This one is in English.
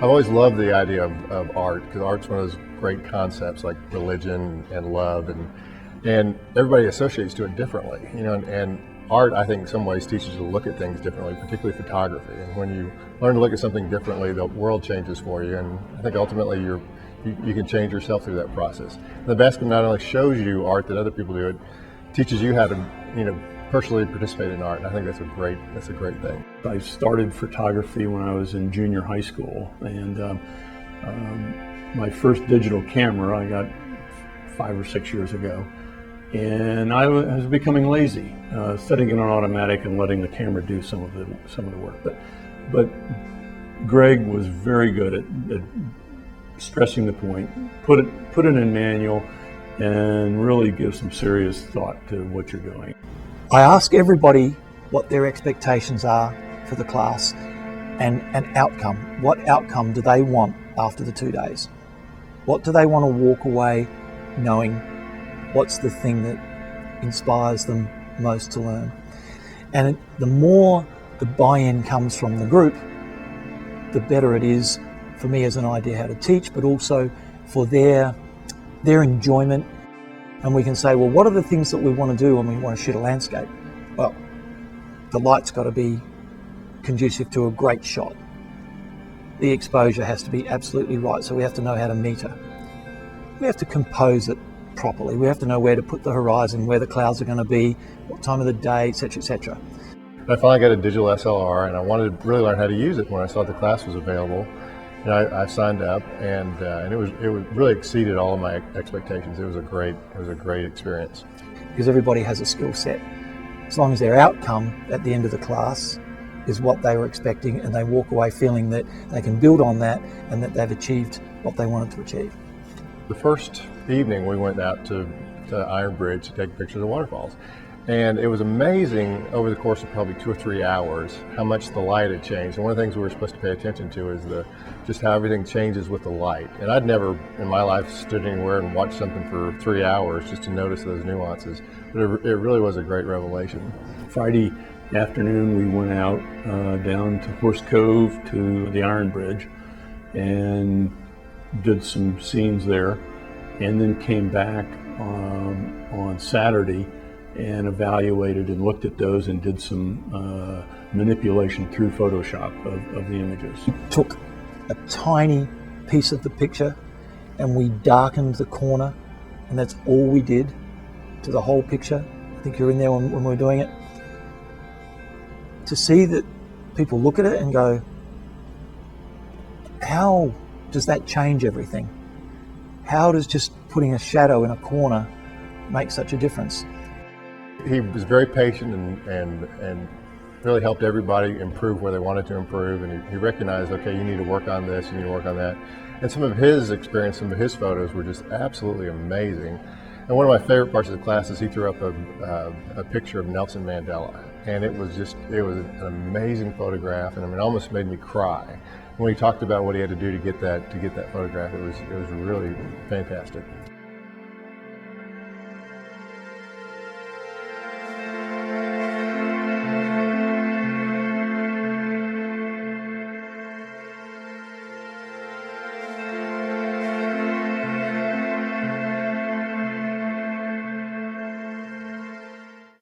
I've always loved the idea of art, because art's one of those great concepts like religion and love, and everybody associates to it differently, and art, I think, in some ways teaches you to look at things differently, particularly photography. And when you learn to look at something differently, the world changes for you, and I think ultimately you can change yourself through that process. And the Bascom not only shows you art that other people do, it teaches you how to, personally participate in art, and I think that's a great thing. I started photography when I was in junior high school, and my first digital camera I got 5 or 6 years ago, and I was becoming lazy, setting it on automatic and letting the camera do some of the work. But Greg was very good at stressing the point, put it in manual, and really give some serious thought to what you're doing. I ask everybody what their expectations are for the class and an outcome. What outcome do they want after the 2 days? What do they want to walk away knowing? What's the thing that inspires them most to learn? And the more the buy-in comes from the group, the better it is for me as an idea how to teach, but also for their enjoyment. And we can say, well, what are the things that we want to do when we want to shoot a landscape? Well, the light's got to be conducive to a great shot. The exposure has to be absolutely right, so we have to know how to meter. We have to compose it properly. We have to know where to put the horizon, where the clouds are going to be, what time of the day, etc., etc. I finally got a digital SLR, and I wanted to really learn how to use it when I saw the class was available. I signed up, and it really exceeded all of my expectations. It was a great experience. Because everybody has a skill set. As long as their outcome at the end of the class is what they were expecting, and they walk away feeling that they can build on that and that they've achieved what they wanted to achieve. The first evening we went out to Iron Bridge to take pictures of waterfalls. And it was amazing over the course of probably 2 or 3 hours how much the light had changed. And one of the things we were supposed to pay attention to is just how everything changes with the light. And I'd never in my life stood anywhere and watched something for 3 hours just to notice those nuances. But it really was a great revelation. Friday afternoon we went out down to Horse Cove to the Iron Bridge and did some scenes there, and then came back on Saturday and evaluated and looked at those and did some manipulation through Photoshop of the images. Took a tiny piece of the picture and we darkened the corner, and that's all we did to the whole picture. I think you're in there when we were doing it. To see that people look at it and go, how does that change everything? How does just putting a shadow in a corner make such a difference? He was very patient and really helped everybody improve where they wanted to improve, and he recognized, okay, you need to work on this, you need to work on that. And some of his experience, some of his photos were just absolutely amazing. And one of my favorite parts of the class is he threw up a picture of Nelson Mandela, and it was an amazing photograph, and it almost made me cry. When he talked about what he had to do to get that photograph, it was really fantastic.